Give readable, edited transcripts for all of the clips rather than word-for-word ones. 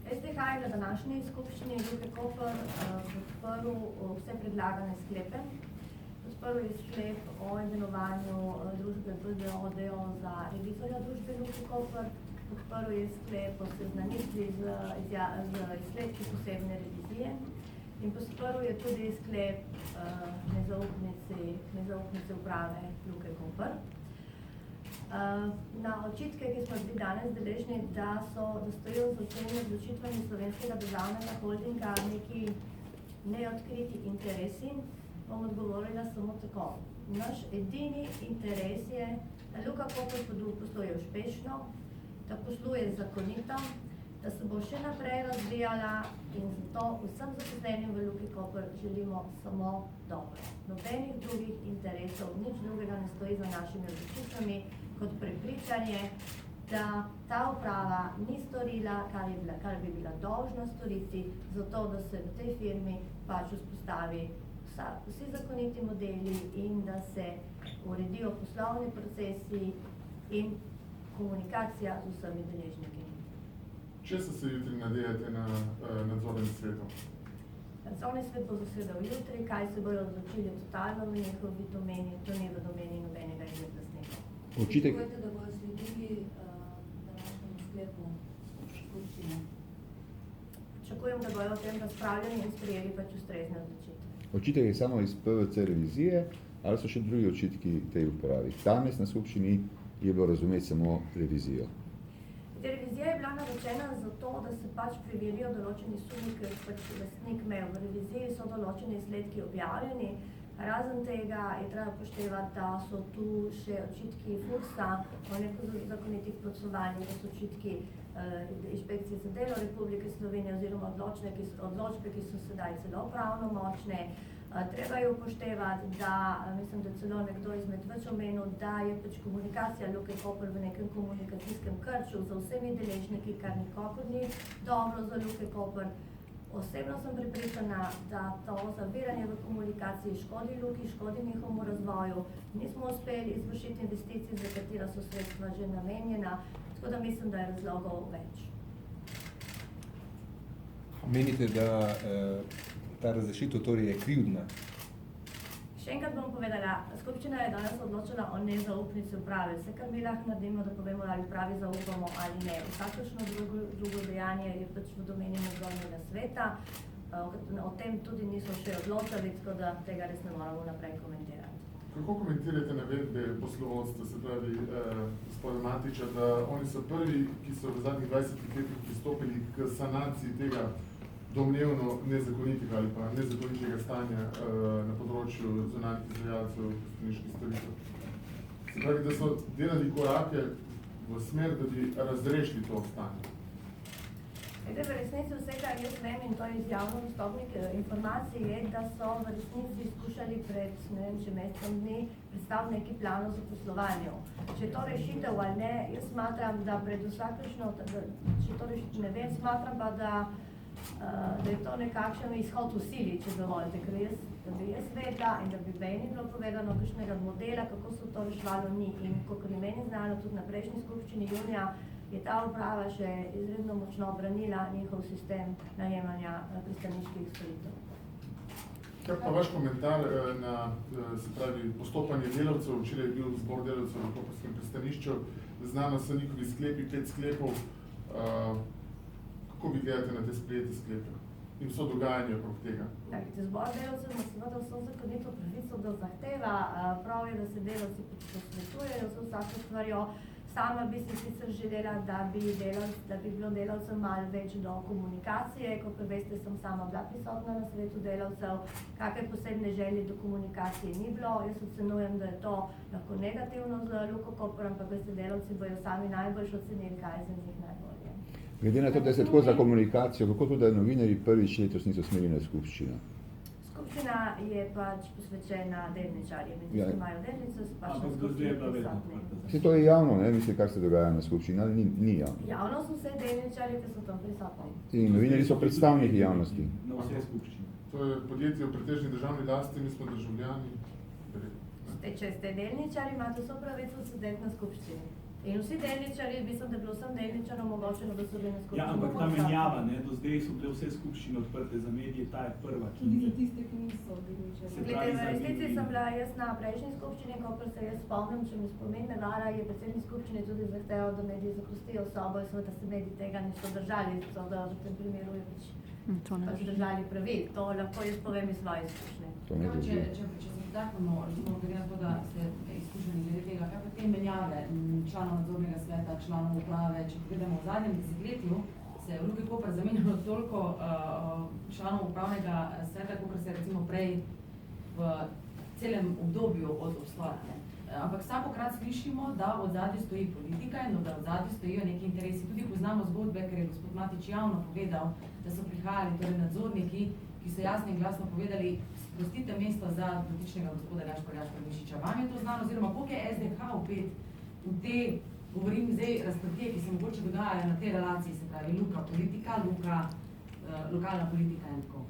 SDH je na današnji skupščini Luke Koper podprl vse predlagane sklepe. Podprl je sklep o imenovanju družbe BDO za revizorja družbe Luke Koper, podprl je sklep o seznanitvi z izsledki posebne revizije in podprl je tudi sklep nezaupnice uprave Luke Koper. Na očitke, ki smo bili danes deležni, da stojijo za vsemi odločitvami Slovenskega državnega holdinga neki neodkriti interesi, bom odgovorila samo tako. Naš edini interes je, da Luka Koper posluje uspešno, da posluje zakonito, da se bo še naprej razvijala in zato vsem zaposlenim v Luki Koper želimo samo dobro. Nobenih drugih interesov, nič drugega ne stoji za našimi odločitvami, kot prepričanje, da ta uprava ni storila, kar bi bila dolžna storiti, zato da se v tej firmi pač vzpostavi vsi zakoniti modeli in da se uredijo poslovni procesi in komunikacija z vsemi deležniki. Česa se jutri nadejate na nadzornem svetu? Nadzorni svet bo zasedal jutri, kaj se bojo odločili totalno v njihovi domeni, to ni v domeni nobenega izmed lastnikov. Pričakujete, da bojo sledili današnjemu sklepu skupščine? Pričakujem, da bojo o tem razpravljali in sprejeli pač ustrezne odločitve. Očitek je samo iz PVC revizije, ali so še drugi očitki tej upravi? Danes na skupščini je bilo razumeti samo revizijo. Revizija je bila naročena zato, da se pač preverijo določeni sumi, ker pač lastnik imel. V reviziji so določeni izsledki objavljeni. Razen tega je treba upoštevati, da so tu še očitki FURS-a o nezakonitih poslovanjih, da so očitki Inšpekcije za delo Republike Slovenije oziroma odločbe, ki so sedaj celo pravnomočne. Treba je upoštevati, da mislim, da celo nekdo izmed več omenil, da je pač komunikacija Luke Koper v nekem komunikacijskem krču za vsemi deležniki, kar nikakor ni dobro za Luke Koper. Osebno sem prepričana, da to zaviranje v komunikaciji škodi Luki, škodi njihovemu razvoju. Nismo uspeli izvršiti investicij, za katera so sredstva že namenjena, tako da mislim, da je razlogov več. Menite, da ta razrešitev torej je krivdna? Še enkrat bom povedala, skupščina je danes odločila o nezaupnici uprave. Vse, kar mi lahko naredimo, da povemo, ali upravi zaupamo ali ne. Vsakršno drugo dejanje je pač v domeni nadzornega sveta. O tem tudi niso še odločali, tako da tega res ne moramo naprej komentirati. Kako komentirate navedbe poslovodstva, se pravi gospoda Matiča, da oni so prvi, ki so v zadnjih 20 letih pristopili k sanaciji tega domnevno nezakonitega ali pa nezakonitega stanja na področju zunanjih izvajalcev pristaniških storitev. Se pravi, da so delali korake v smer, da bi razrešili to stanje. V resnici vse, kar jaz vem, in to je iz javno dostopnih informacij, je, da so v resnici skušali pred, ne vem, če mesecem dni predstaviti neki plan o zaposlovanju. Če je to rešitev ali ne, jaz smatram, da pred vsakršno, če to rešitev ne vem, smatram pa, da je to nekakšen izhod v sili, če dovolite, ker da bi jaz vedela in da bi meni bilo povedano kakšnega modela, kako so to reševalo ni. In kakor je meni znano, tudi na prejšnji skupščini junija, je ta uprava še izredno močno branila njihov sistem najemanja pristaniških storitev. Kaj pa vaš komentar na, se pravi, postopanje delavcev? Včeraj je bil zbor delavcev v Koperskem pristanišču, znano so njihovi sklepi, 5 sklepov. Kako vi gledate na te sprejete sklepe in vso dogajanje okrog tega? Zbor delavcev ima seveda vso zakonito pravico, da zahteva. Prav je, da se delavci posvetujejo z vsako stvarjo. Sama bi si sicer želela, da bi bilo delavcev malo več do komunikacije. Kot veste, sem sama bila prisotna na svetu delavcev. Kakšne posebne želje do komunikacije ni bilo. Jaz ocenujem, da je to lahko negativno za Luko Koper, ampak veste, delavci bojo sami najbolj ocenili, kaj je za njih najbolje. Glede na to, da se tako za komunikacijo, kako tudi, da novinarji prvič letos niso smeli na skupščino? Skupščina je pač posvečena delničarjem. In tisti imajo delnice, so pač na skupščini prisotni. Vse to je javno, ne? Mislim, kar se dogaja na skupščini, ali ni javno? Javno so vse delničarji, ki so tam prisotni. In novinarji so predstavniki javnosti. Na vse skupščini. To je podjetje v pretežni državni lasti, mi smo državljani. Če ste delničari, imate vso pravico sedeti na skupščini. In vsi delničarji, mislim, da je bilo vsem delničarjem omogočeno, da so bili na skupščini. Ja, ampak ta menjava, ne, do zdaj so bile vse skupščine odprte za medije, ta je prva, ki Tudi za tiste, ki niso delničarji. Se Glede, v resnici sem bila jaz na prejšnji skupščini, kolikor se jaz spomnim, če mi spomin ne vara, je predsednik skupščine tudi zahteval, da mediji zapustijo sobo in seveda se mediji tega niso držali, zato da v tem primeru je pač držali pravil. To lahko jaz povem iz svoje izkušnje. To ne drži. Če se dotaknemo, recimo, glede na to, da ste izkušeni glede tega, kaj pa te menjave članov nadzornega sveta, članov uprave, če pogledamo v zadnjem desetletju, se je v Luki Koper zamenjalo toliko članov upravnega sveta, kot se recimo prej v celem obdobju od obstoja. Ampak vsakokrat slišimo, da v ozadju stoji politika in da v ozadju stojijo neki interesi. Tudi poznamo zgodbe, ker je gospod Matić javno povedal, da so prihajali torej nadzorniki, ki so jasno in glasno povedali, sprostite mesto za dotičnega gospoda Gašpar Mišiča. Vam je to znano, oziroma koliko je SDH vpet v te, govorim zdaj, razprtije, ki se mogoče dogajajo na tej relaciji, se pravi Luka politika, Luka lokalna politika in tako.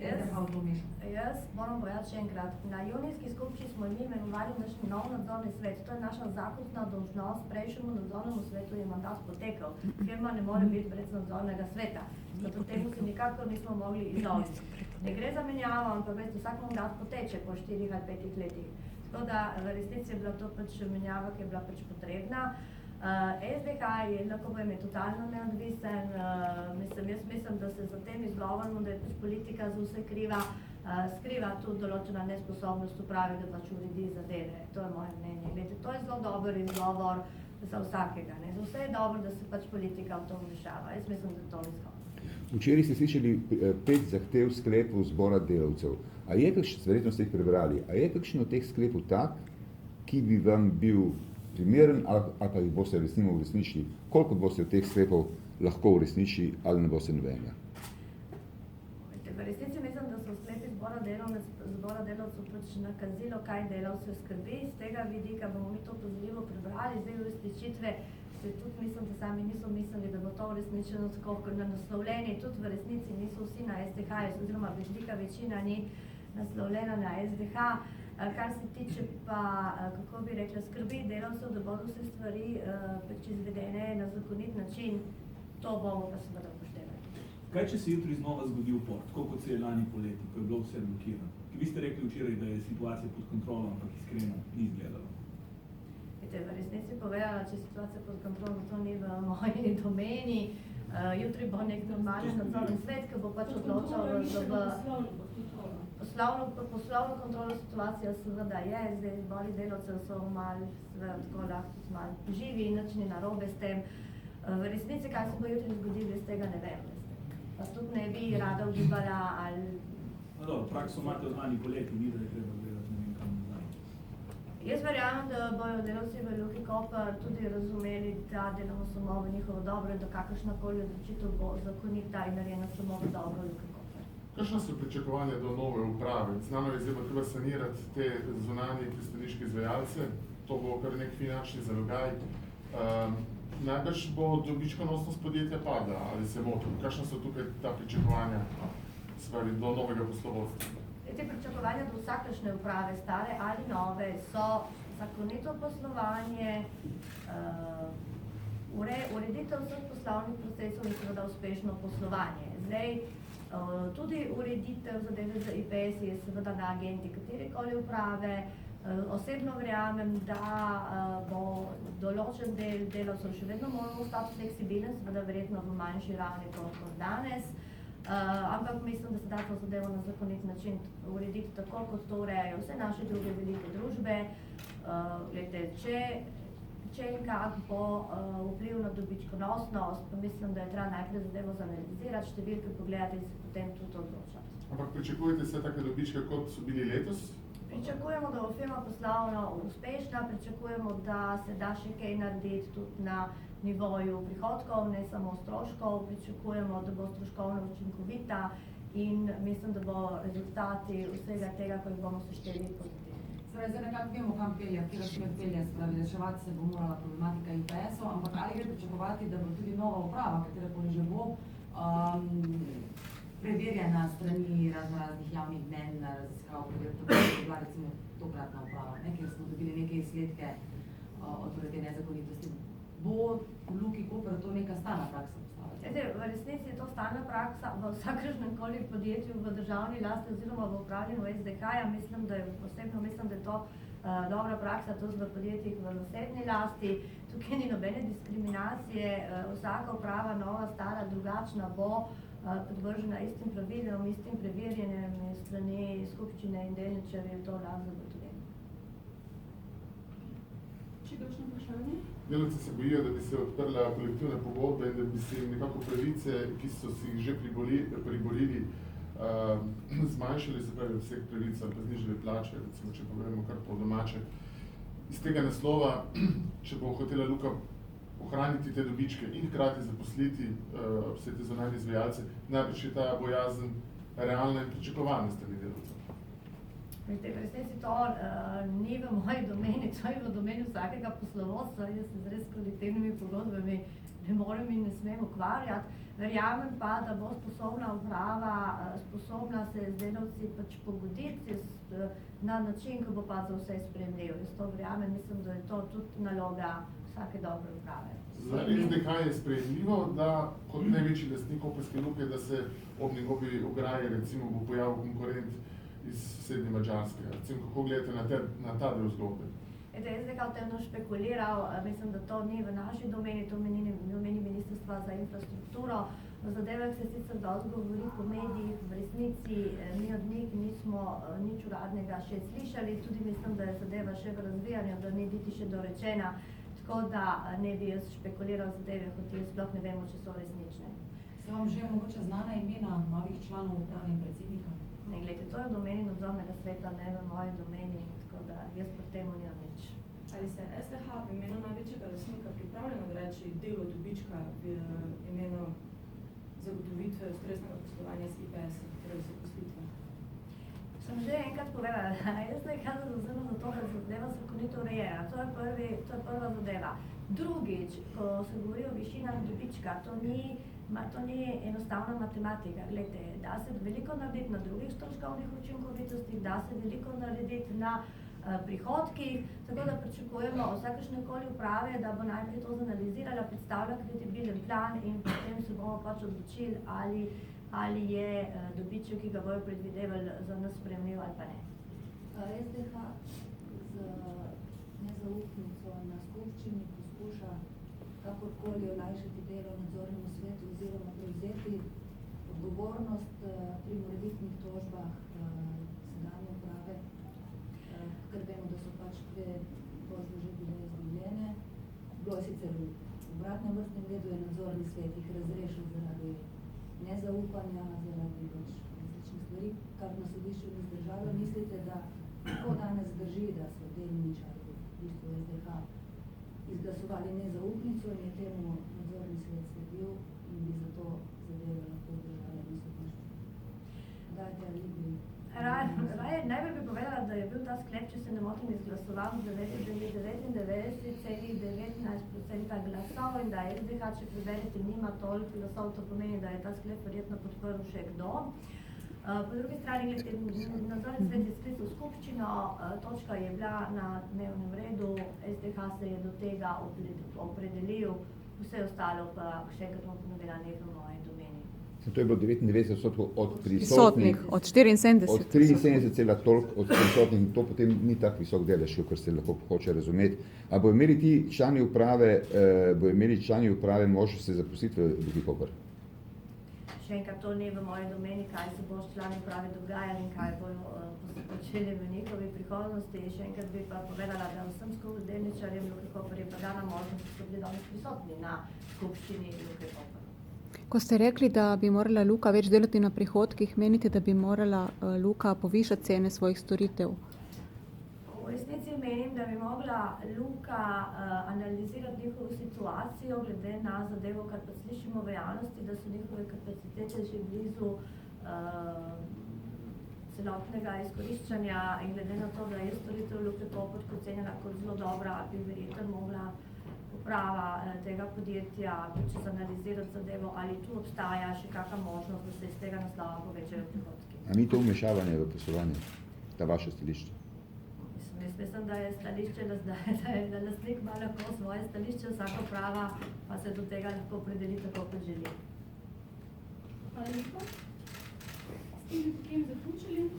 Jaz moram povedati še enkrat, na junijski skupščini smo mi imenovali naš nov nadzorni svet. To je naša zakonska dolžnost, prejšnjemu nadzornemu svetu je mandat potekel. Firma ne more biti brez nadzornega sveta. Zato temu se nikakor nismo mogli izogniti. Ne gre za menjavo, ampak veste, vsak mandat poteče po 4 ali 5 letih. Tako da v resnici je bila to pač menjava, ki je bila pač potrebna. SDH je, lahko povem, je totalno neodvisen. Jaz mislim, da se za tem izgovorom, da je pač politika za vse kriva, skriva tudi določena nesposobnost uprave, da pač uredi zadeve. To je moje mnenje. Glede, to je zelo dober izgovor za vsakega. Ne? Za vse je dobro, da se pač politika v to vmešava. Jaz mislim, da to ni izgovor. Včeraj ste slišali 5 zahtev sklepov zbora delavcev. A je kakšen, verjetno ste jih prebrali, a je kakšen od teh sklepov tak, ki bi vam bil primeren ali pa jih boste uresničili? Koliko boste od teh sklepov lahko uresničili ali ne boste nobenega? V resnici mislim, da so sklepi zbora delavcev pač nakazilo, kaj delavce skrbi. Z tega vidika bomo mi to pozorljivo prebrali. Zdaj uresničitve se tudi mislim, da sami niso mislili, da bo to uresničeno tako, ker na naslovljeni tudi v resnici niso vsi na SDH, oziroma velika večina ni naslovljena na SDH. Kar se tiče pa, kako bi rekla, skrbi delavcev, da bodo vse stvari pač izvedene na zakonit način, to bomo pa seveda upoštevali. Kaj, če se jutri znova zgodi upor, tako kot se je lani poleti, ko je bilo vse blokirano? Vi ste rekli včeraj, da je situacija pod kontrolo, ampak iskreno ni izgledalo. V resnici povedala, če je situacija pod kontrolo, to ni v moji domeni. Jutri bo nek normalen nadzorni svet, ki bo pač odločal poslovno kontrolo situacija seveda je, zdaj zbori delavcev so malo, seveda tako lahko malo živi in nič ni narobe s tem. V resnici, kaj se bo jutri zgodilo, jaz tega ne vem. Pa tudi ne bi rada ugibala ali... No dobro, prakso imate od lani poleti, ni da je treba gledati, ne vem kam nazaj. Jaz verjamem, da bojo delavci v Luki Koper tudi razumeli, da delamo samo v njihovo dobro in da kakršnakoli odločitev bo zakonita in narejena samo v dobro Luki Koper. Kakšna so pričakovanja do nove uprave? Znano je, zdaj bo treba sanirati te zunanje pristaniške izvajalce, to bo kar nek finančni zalogaj. Najbrž bo dobičkonosnost podjetja pada, ali se motim? Kakšna so tukaj ta pričakovanja do novega poslovodstva? Te pričakovanja do vsakršne uprave, stare ali nove, so zakonito poslovanje, ureditev vseh poslovnih procesov in seveda uspešno poslovanje. Zdaj, tudi ureditev zadeve za IPS je seveda na agendi katerekoli uprave. Osebno verjamem, da bo določen del delavcev še vedno moral ostati fleksibilen, seveda verjetno v manjši ravni kot danes. Ampak mislim, da se da to zadevo na zakonit način urediti tako, kot to urejajo vse naše druge velike družbe. Če in kak bo vpliv na dobičkonosnost, pa mislim, da je treba najprej zadevo zanalizirati, številke pogledati in se potem tudi odločati. Ampak pričakujete vse take dobičke, kot so bili letos? Pričakujemo, da bo firma poslovno uspešna, pričakujemo, da se da še kaj narediti tudi na nivoju prihodkov, ne samo stroškov, pričakujemo, da bo stroškovno učinkovita in mislim, da bo rezultati vsega tega, ko jih bomo sešteli pozitivni. Zdaj nekako vemo, kam pelje, kjer smer pelje, spravi, reševati se bo morala problematika IPS-ov, ampak ali gre pričakovati, da bo tudi nova uprava, katera koli že bo, preverjena strani raznih javnih mnenj na raziskav, ker je to bila recimo tokratna uprava, kjer smo dobili neke izsledke torej te nezakonitosti. Bo v Luki Koper to neka stalna praksa postala? V resnici je to stalna praksa v vsakršnem koli podjetju v državni lasti oziroma v upravljanju SDH-ja. Osebno mislim, da je to dobra praksa tudi v podjetjih v zasebni lasti. Tukaj ni nobene diskriminacije, vsaka uprava, nova, stara, drugačna bo podvržena istim pravilom, istim preverjanjem strani skupščine in delničarjev, to lahko zagotovim. Še kakšno vprašanje? Delavci se bojijo, da bi se odprla kolektivna pogodba in da bi se jim nekako pravice, ki so si jih že priborili, zmanjšali, se pravi vseh pravic ali pa znižali plače, recimo, če pogledamo kar po domače. Iz tega naslova, če bo hotela Luka ohraniti te dobičke in hkrati zaposliti vse te zunanje izvajalce, najprej je ta bojazen realna in pričakovana strani delavcev. V resnici to ni v moji domeni, to je v domeni vsakega poslovodstva. Jaz se res s kolektivnimi pogodbami ne morem in ne smem ukvarjati. Verjamem pa, da bo sposobna uprava, sposobna se z delavci pač pogoditi na način, ko bo pa za vse sprejemljiv. Jaz to verjamem, mislim, da je to tudi naloga vsake dobre uprave. Za SDH je sprejemljivo, da kot največji lastnik Koperske Luke, da se ob njegovi ograji recimo bo pojavil konkurent iz sosednje Madžarske. Recimo, kako gledate na ta del zgodbe? SDH v tem špekuliral, mislim, da to ni v naši domeni, to v domeni Ministrstva za infrastrukturo. V zadevah se sicer dosti govori po medijih, v resnici mi od njih nismo nič uradnega še slišali, tudi mislim, da je zadeva še v razvijanju, da ni biti še dorečena, tako da ne bi jaz špekuliral zadeve, kot jaz sploh ne vemo, če so resnične. Se vam že mogoče znana imena novih članov uprave in predsednika? Ne, gledajte, to je v domeni nadzornega sveta, ne v moji domeni, tako da jaz pri temu nimam nič. Ali se SDH v imenu največjega lastnika pripravljeno odreči delu dobička v imenu zagotovitve ustreznega poslovanja s IPS, torej zaposlitve? Sem že enkrat povedala, SDH zavzema za to, da je zadeva zakonito urejena. To je prva zadeva. Drugič, ko se govori o višinah dobička, to ni enostavna matematika. Glede, da se veliko narediti na drugih stroškovnih učinkovitostih, da se veliko narediti na prihodkih, tako da pričakujemo vsakršne koli uprave, da bo najprej to zanalizirala, predstavlja kredibilen plan in potem se bomo pač odločili, ali je dobiček, ki ga bojo predvidevali, za nas sprejemljiv ali pa ne. SDH z nezaupnico na skupščini poskuša kakorkoli olajšati delo nadzornemu svetu oziroma prevzeti odgovornost pri morebitnih tožbah sedanje uprave, ker vemo, da so pač dve tožbe že bile izgubljene. Bilo je sicer v obratnem vrstnem redu, je nadzorni svet jih razrešil zaradi nezaupanja, zaradi pač različnih stvari, kar na sodišču ni zdržalo. Mislite, da tako danes drži, da so delničarji v bistvu SDH izglasovali nezaupnico in je temu nadzorni svet sledil in bi zato zadeve lahko zdržali, niso končno. Dajte, ali bi... Najbolj bi povedala, da je bil ta sklep, če se ne motim, izglasovan z 99,19% glasov in da SDH, če preberete, nima toliko glasov, to pomeni, da je ta sklep verjetno podprl še kdo. Po drugi strani, nadzorni svet je sklical skupščino, točka je bila na dnevnem redu, SDH se je do tega opredelil, vse ostalo pa še enkrat bom ponovila, ne v moji domeni. To je bilo 99% od prisotnih, od 74. Od 73 toliko od prisotnih, to potem ni tak visok delež, kar se lahko hoče razumeti. A bo imeli ti člani uprave možnost se zaposliti v Luki Koper? Še enkrat, to ni v moji domeni, kaj se bo s člani uprave dogajali in kaj bojo počeli v njihovi prihodnosti. Še enkrat bi pa povedala, da vsem skupaj delničarjem Luke Koper je pa dana možnost, da so bili danes prisotni na skupščini Luke Koper. Ko ste rekli, da bi morala Luka več delati na prihodkih, menite, da bi morala Luka povišati cene svojih storitev? V resnici menim, da bi mogla Luka analizirati njihovo situacijo glede na zadevo, kar pa slišimo v javnosti, da so njihove kapacitete že blizu celotnega izkoriščanja in glede na to, da je storitev Luke Koper ocenjena kot zelo dobra, bi verjetno mogla uprava tega podjetja analizirati zadevo, ali tu obstaja še kakšna možnost, da se iz tega naslova povečajo prihodki. A ni to vmešavanje v poslovanje, ta vaše stališče? Mislim, Jaz mislim, da je stališče, da je lastnik ima lahko svoje stališče, vsako prava pa se do tega lahko opredeli tako, kot želi. Hvala lepa. S tem bi potem zaključili.